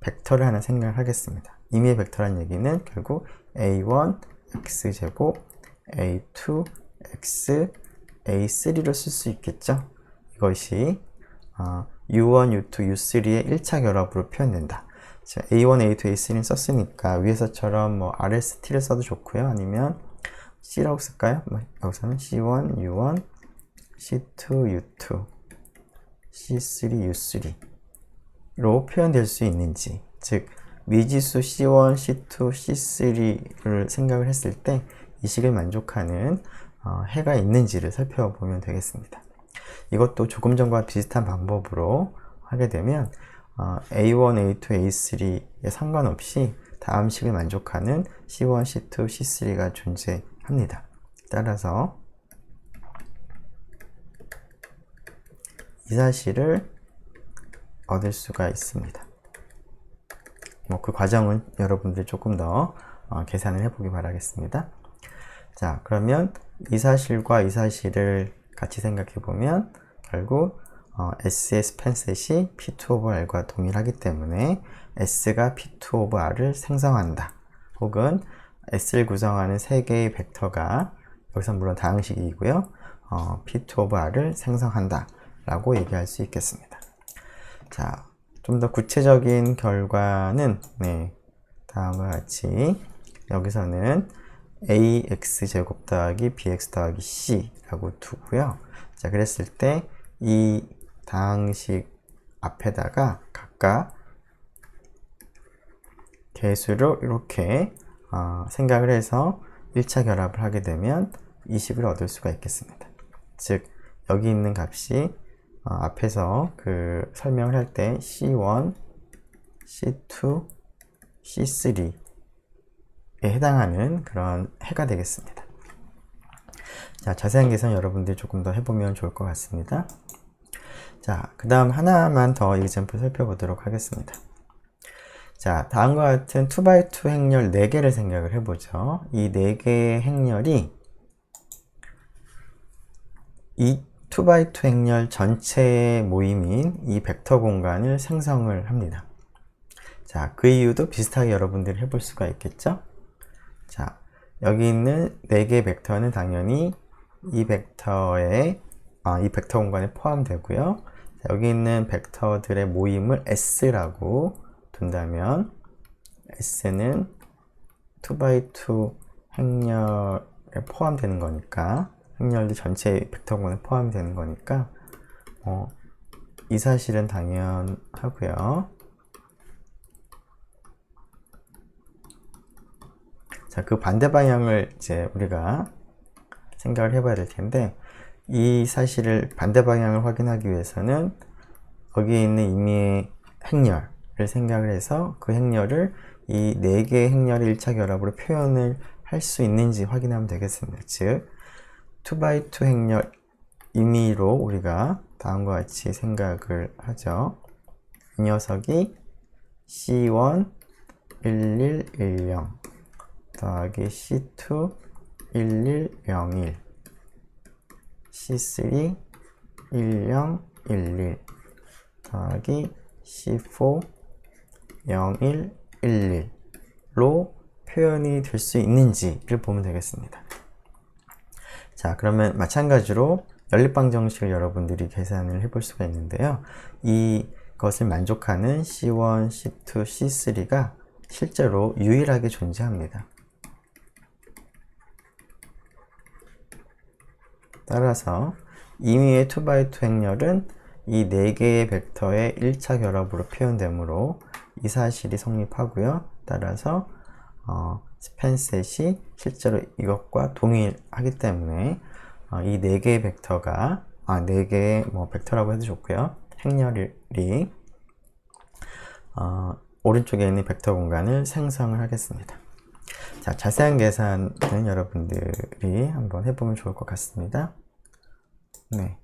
벡터를 하나 생각을 하겠습니다. 임의의 벡터라는 얘기는 결국 A1 x제곱 A2 x A3로 쓸 수 있겠죠. 이것이 U1, U2, U3의 1차 결합으로 표현된다. 자, A1, A2, A3는 썼으니까 위에서처럼 뭐 RST를 써도 좋고요. 아니면 C라고 쓸까요? 여기서는 C1, U1, C2, U2, C3, U3로 표현될 수 있는지, 즉 미지수 C1, C2, C3를 생각을 했을 때 이 식을 만족하는 해가 있는지를 살펴보면 되겠습니다. 이것도 조금 전과 비슷한 방법으로 하게 되면 A1, A2, A3에 상관없이 다음 식을 만족하는 C1, C2, C3가 존재합니다. 따라서 이 사실을 얻을 수가 있습니다. 뭐 그 과정은 여러분들이 조금 더 계산을 해보기 바라겠습니다. 자, 그러면 이 사실과 이 사실을 같이 생각해 보면 결국 S의 스팬셋이 P2 of R과 동일하기 때문에 S가 P2 of R을 생성한다. 혹은 S를 구성하는 3개의 벡터가 여기서 물론 다항식이고요. P2 of R을 생성한다 라고 얘기할 수 있겠습니다. 자, 좀 더 구체적인 결과는 다음과 같이 여기서는 AX제곱 더하기 BX 더하기 C라고 두고요. 자, 그랬을 때 이 다항식 앞에다가 각각 개수로 이렇게 생각을 해서 1차 결합을 하게 되면 이 식을 얻을 수가 있겠습니다. 즉, 여기 있는 값이 앞에서 그 설명을 할 때 C1, C2, C3에 해당하는 그런 해가 되겠습니다. 자, 자세한 계산 여러분들이 조금 더 해보면 좋을 것 같습니다. 자, 그 다음 하나만 더 이그젬플 살펴보도록 하겠습니다. 자, 다음과 같은 2x2 행렬 4개를 생각을 해보죠. 이 4개의 행렬이 이 2x2 행렬 전체의 모임인 이 벡터 공간을 생성을 합니다. 자, 그 이유도 비슷하게 여러분들이 해볼 수가 있겠죠? 자, 여기 있는 4개의 벡터는 당연히 이 벡터의 이 벡터 공간에 포함되고요. 자, 여기 있는 벡터들의 모임을 S라고 둔다면 S는 2x2 행렬에 포함되는 거니까 행렬도 전체 벡터 공간에 포함이 되는 거니까 이 사실은 당연하고요. 자, 그 반대 방향을 이제 우리가 생각을 해봐야 될 텐데, 이 사실을 반대 방향을 확인하기 위해서는 여기에 있는 임의의 행렬을 생각을 해서 그 행렬을 이 4개의 행렬의 1차 결합으로 표현을 할 수 있는지 확인하면 되겠습니다. 즉 2x2 행렬 임의로 우리가 다음과 같이 생각을 하죠. 이 녀석이 C1 1110 더하기 C2 1101 C3 1011 더하기 C4 0111로 표현이 될 수 있는지를 보면 되겠습니다. 자, 그러면 마찬가지로 연립방 정식을 여러분들이 계산을 해볼 수가 있는데요. 이것을 만족하는 C1, C2, C3가 실제로 유일하게 존재합니다. 따라서 임의의 2x2 행렬은 이 4개의 벡터의 1차 결합으로 표현되므로 이 사실이 성립하고요. 따라서 스팬셋이 실제로 이것과 동일하기 때문에 이 4개의 벡터가 4개의 벡터라고 해도 좋고요. 행렬이 오른쪽에 있는 벡터 공간을 생성을 하겠습니다. 자, 자세한 계산은 여러분들이 한번 해보면 좋을 것 같습니다. 네,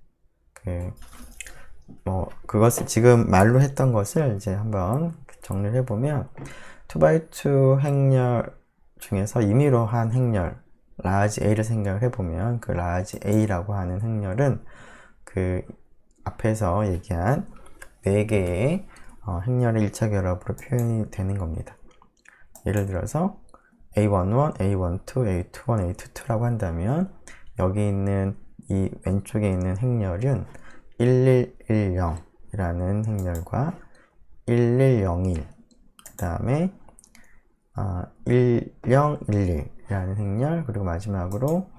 그것을 지금 말로 했던 것을 이제 한번 정리를 해보면 2x2 행렬 중에서 임의로 한 행렬 라지 A를 생각을 해보면 그 라지 A라고 하는 행렬은 그 앞에서 얘기한 4개의 행렬의 1차 결합으로 표현이 되는 겁니다. 예를 들어서 A11, A12, A21, A22라고 한다면 여기 있는 이 왼쪽에 있는 행렬은 1110이라는 행렬과 1101, 그 다음에 1011이라는 행렬, 그리고 마지막으로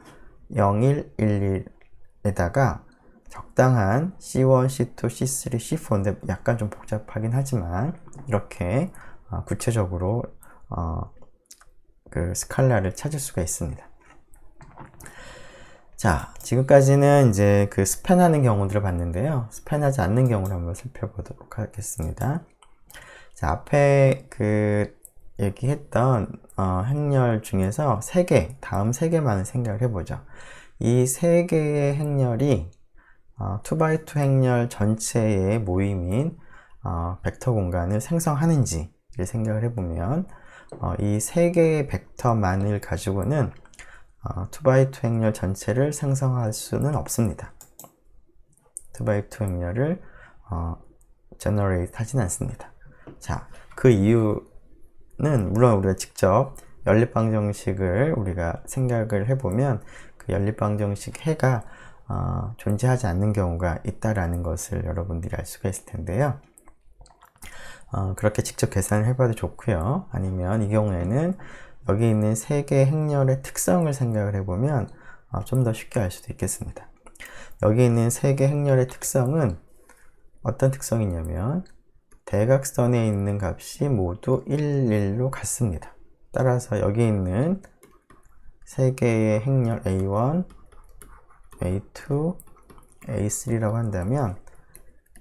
0111에다가 적당한 C1, C2, C3, C4인데 약간 좀 복잡하긴 하지만 이렇게 구체적으로 그 스칼라를 찾을 수가 있습니다. 자, 지금까지는 이제 그 스팬하는 경우들을 봤는데요. 스팬하지 않는 경우를 한번 살펴보도록 하겠습니다. 자, 앞에 그 얘기했던 행렬 중에서 다음 3개만을 생각을 해보죠. 이 3개의 행렬이 2x2 행렬 전체의 모임인 벡터 공간을 생성하는지를 생각을 해보면 이 3개의 벡터만을 가지고는 2x2 행렬 전체를 생성할 수는 없습니다. 2x2 행렬을 generate 하진 않습니다. 자, 그 이유는 물론 우리가 직접 연립방정식을 우리가 생각을 해보면 그 연립방정식 해가 존재하지 않는 경우가 있다라는 것을 여러분들이 알 수가 있을 텐데요. 그렇게 직접 계산을 해봐도 좋고요. 아니면 이 경우에는 여기 있는 3개의 행렬의 특성을 생각을 해보면 좀 더 쉽게 알 수도 있겠습니다. 여기 있는 3개 행렬의 특성은 어떤 특성이냐면 대각선에 있는 값이 모두 1, 1로 같습니다. 따라서 여기 있는 3개의 행렬 A1, A2, A3라고 한다면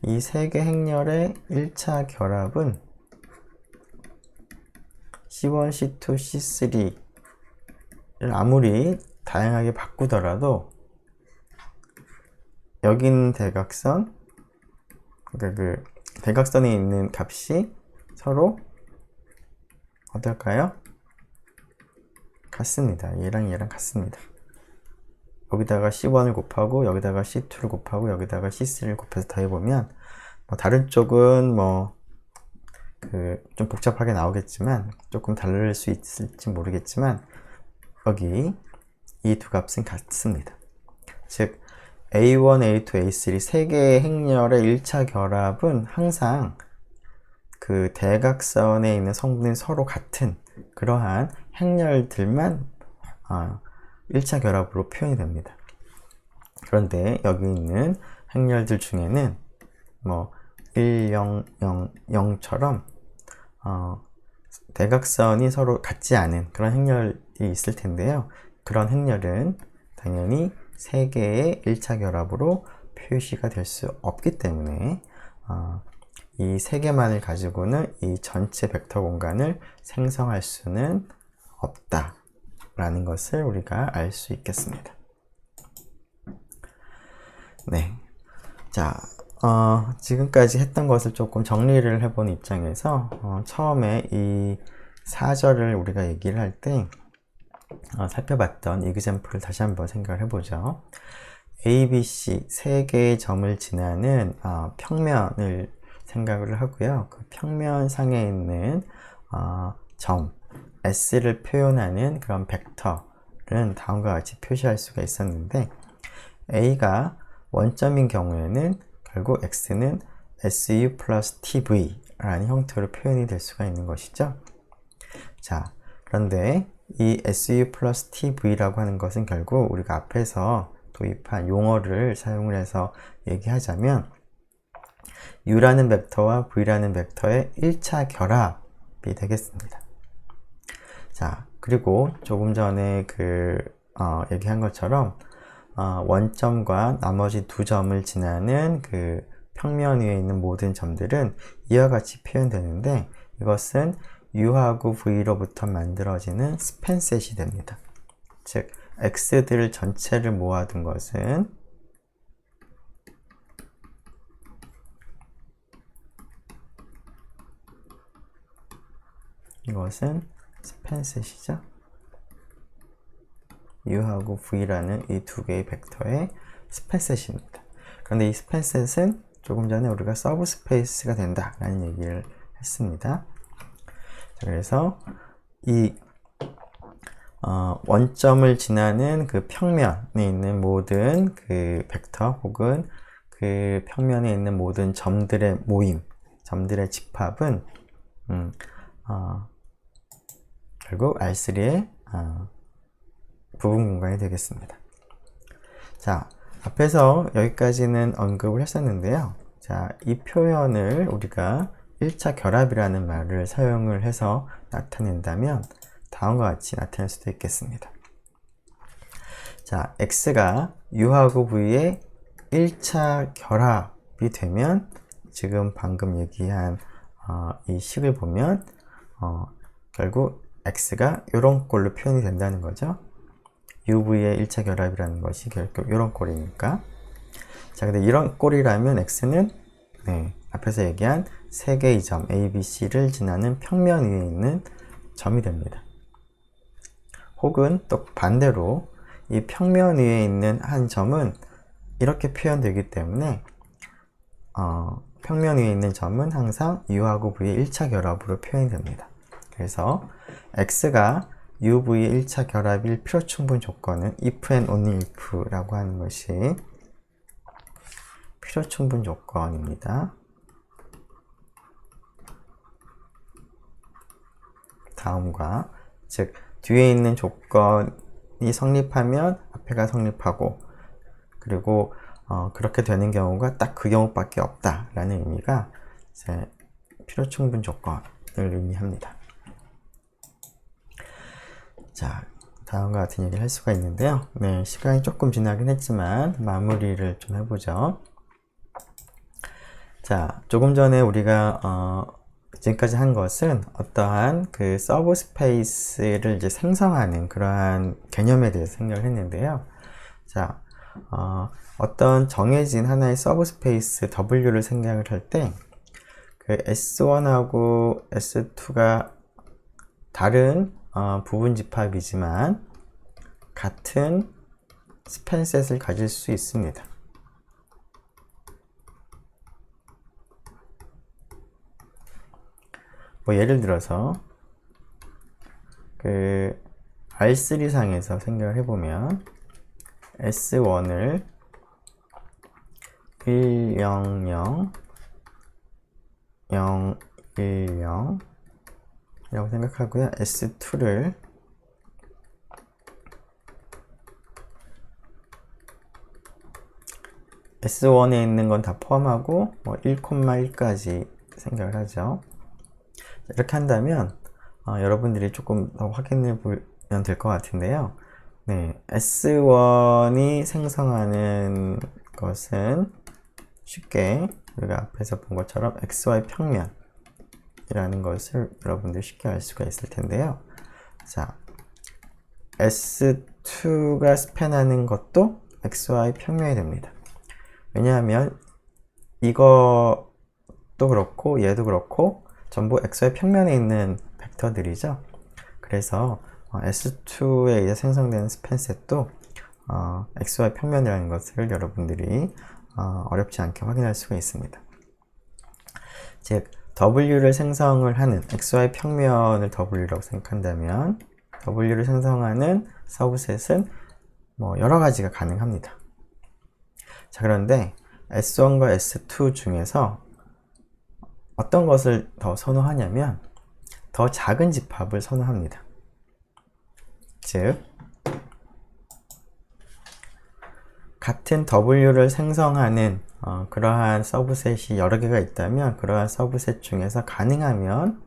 이 3개 행렬의 1차 결합은 C1, C2, C3를 아무리 다양하게 바꾸더라도 여기 있는 대각선, 그러니까 그 대각선에 있는 값이 서로 어떨까요? 같습니다. 얘랑 얘랑 같습니다. 여기다가 C1을 곱하고 여기다가 C2를 곱하고 여기다가 C3를 곱해서 더해보면 다른 쪽은 좀 복잡하게 나오겠지만 조금 다를 수 있을지 모르겠지만 여기 이 두 값은 같습니다. 즉 A1, A2, A3 세 개의 행렬의 1차 결합은 항상 그 대각선에 있는 성분이 서로 같은 그러한 행렬들만 1차 결합으로 표현이 됩니다. 그런데 여기 있는 행렬들 중에는 1, 0, 0, 0처럼 대각선이 서로 같지 않은 그런 행렬이 있을 텐데요. 그런 행렬은 당연히 3개의 1차 결합으로 표시가 될 수 없기 때문에 이 세 개만을 가지고는 이 전체 벡터 공간을 생성할 수는 없다 라는 것을 우리가 알 수 있겠습니다. 네. 자, 지금까지 했던 것을 조금 정리를 해본 입장에서 처음에 이 4절을 우리가 얘기를 할 때 살펴봤던 이그젬플을 다시 한번 생각을 해보죠. A, B, C 세 개의 점을 지나는 평면을 생각을 하고요. 그 평면상에 있는 점 S를 표현하는 그런 벡터는 다음과 같이 표시할 수가 있었는데, A가 원점인 경우에는 결국 X는 SU 플러스 TV 라는 형태로 표현이 될 수가 있는 것이죠. 자, 그런데 이 SU 플러스 TV라고 하는 것은 결국 우리가 앞에서 도입한 용어를 사용을 해서 얘기하자면 U라는 벡터와 V라는 벡터의 1차 결합이 되겠습니다. 자, 그리고 조금 전에 얘기한 것처럼 원점과 나머지 두 점을 지나는 그 평면 위에 있는 모든 점들은 이와 같이 표현되는데, 이것은 U하고 V로부터 만들어지는 스팬셋이 됩니다. 즉, X들 전체를 모아둔 것은 이것은 스팬셋이죠. U하고 V라는 이 두 개의 벡터의 스팬셋입니다. 그런데 이 스팬셋은 조금 전에 우리가 서브 스페이스가 된다 라는 얘기를 했습니다. 그래서 이 원점을 지나는 그 평면에 있는 모든 그 벡터 혹은 그 평면에 있는 모든 점들의 모임, 점들의 집합은 결국 R3의 부분 공간이 되겠습니다. 자, 앞에서 여기까지는 언급을 했었는데요. 자, 이 표현을 우리가 1차 결합이라는 말을 사용을 해서 나타낸다면 다음과 같이 나타낼 수도 있겠습니다. 자, X가 U하고 V의 1차 결합이 되면 지금 방금 얘기한 이 식을 보면 결국 X가 이런 꼴로 표현이 된다는 거죠. UV의 1차 결합이라는 것이 결국 이런 꼴이니까. 자, 근데 이런 꼴이라면 X는 앞에서 얘기한 세 개의 점 A, B, C를 지나는 평면 위에 있는 점이 됩니다. 혹은 또 반대로 이 평면 위에 있는 한 점은 이렇게 표현되기 때문에 평면 위에 있는 점은 항상 U하고 V의 1차 결합으로 표현이 됩니다. 그래서 X가 UV의 1차 결합일 필요충분 조건은 if and only if 라고 하는 것이 필요충분 조건입니다. 다음과, 즉 뒤에 있는 조건이 성립하면 앞에가 성립하고, 그리고 그렇게 되는 경우가 딱 그 경우밖에 없다 라는 의미가 이제 필요충분 조건을 의미합니다. 자, 다음과 같은 얘기를 할 수가 있는데요. 네, 시간이 조금 지나긴 했지만 마무리를 좀 해보죠. 자, 조금 전에 우리가 지금까지 한 것은 어떠한 그 서브 스페이스를 이제 생성하는 그러한 개념에 대해서 생각을 했는데요. 자, 어떤 정해진 하나의 서브 스페이스 W를 생각을 할 때 그 S1하고 S2가 다른 부분 집합이지만 같은 스팬셋을 가질 수 있습니다. 뭐 예를 들어서 그 R3 상에서 생각을 해보면 S1을 1, 0, 0, 0, 1, 0 라고 생각하고요. S2를 S1에 있는 건 다 포함하고 뭐 1,1까지 생각을 하죠. 이렇게 한다면 여러분들이 조금 더 확인해 보면 될 것 같은데요. 네, S1이 생성하는 것은 쉽게 우리가 앞에서 본 것처럼 XY 평면이라는 것을 여러분들 쉽게 알 수가 있을 텐데요. 자, S2가 스팬하는 것도 XY 평면이 됩니다. 왜냐하면 이것도 그렇고 얘도 그렇고 전부 XY 평면에 있는 벡터들이죠. 그래서 S2에 이제 생성되는 스팬셋도 XY 평면이라는 것을 여러분들이 어렵지 않게 확인할 수가 있습니다. 즉 W를 생성을 하는 XY 평면을 W라고 생각한다면 W를 생성하는 서브셋은 여러 가지가 가능합니다. 자, 그런데 S1과 S2 중에서 어떤 것을 더 선호하냐면 더 작은 집합을 선호합니다. 즉 같은 W를 생성하는 그러한 서브셋이 여러 개가 있다면 그러한 서브셋 중에서 가능하면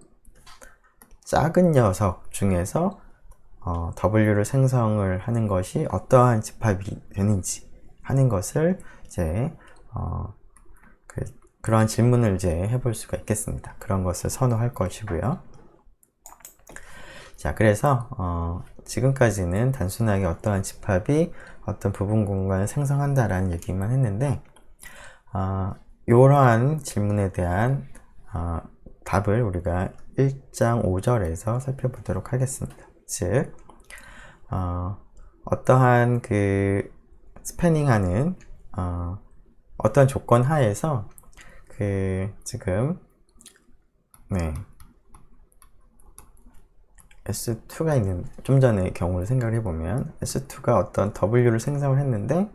작은 녀석 중에서 W를 생성을 하는 것이 어떠한 집합이 되는지 하는 것을 이제 그러한 질문을 이제 해볼 수가 있겠습니다. 그런 것을 선호할 것이고요. 자, 그래서 지금까지는 단순하게 어떠한 집합이 어떤 부분 공간을 생성한다라는 얘기만 했는데 이러한 질문에 대한 답을 우리가 1장 5절에서 살펴보도록 하겠습니다. 즉 어떠한 그 스패닝하는 어떤 조건 하에서 지금 S2가 있는 좀 전의 경우를 생각을 해보면 S2가 어떤 W를 생성을 했는데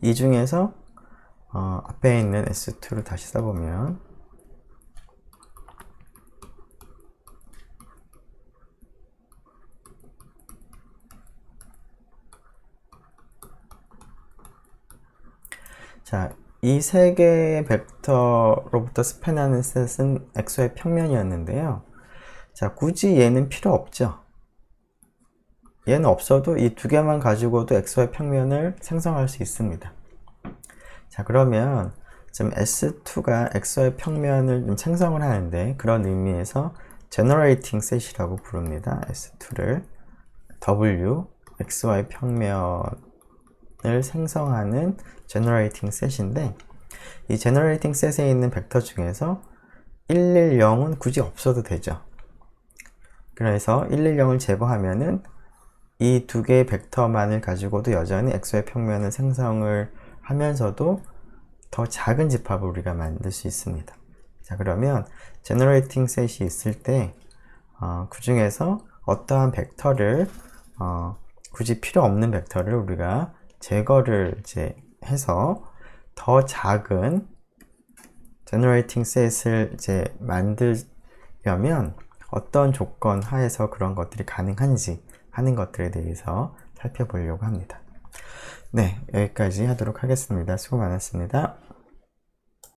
이 중에서 앞에 있는 S2를 다시 써보면 자, 이 세 개의 벡터로부터 스팬하는 셋은 XY 평면이었는데요. 자, 굳이 얘는 필요 없죠. 얘는 없어도 이 두 개만 가지고도 XY 평면을 생성할 수 있습니다. 자, 그러면 지금 S2가 XY 평면을 좀 생성을 하는데 그런 의미에서 Generating Set이라고 부릅니다. S2를 W, XY 평면을 생성하는 Generating Set인데 이 Generating Set에 있는 벡터 중에서 110은 굳이 없어도 되죠. 그래서 110을 제거하면은 이 두 개의 벡터만을 가지고도 여전히 XY 평면을 생성을 하면서도 더 작은 집합을 우리가 만들 수 있습니다. 자, 그러면 Generating Set이 있을 때 그 중에서 어떠한 벡터를 굳이 필요 없는 벡터를 우리가 제거를 이제 해서 더 작은 Generating Set을 이제 만들려면 어떤 조건 하에서 그런 것들이 가능한지 하는 것들에 대해서 살펴보려고 합니다. 네, 여기까지 하도록 하겠습니다. 수고 많았습니다.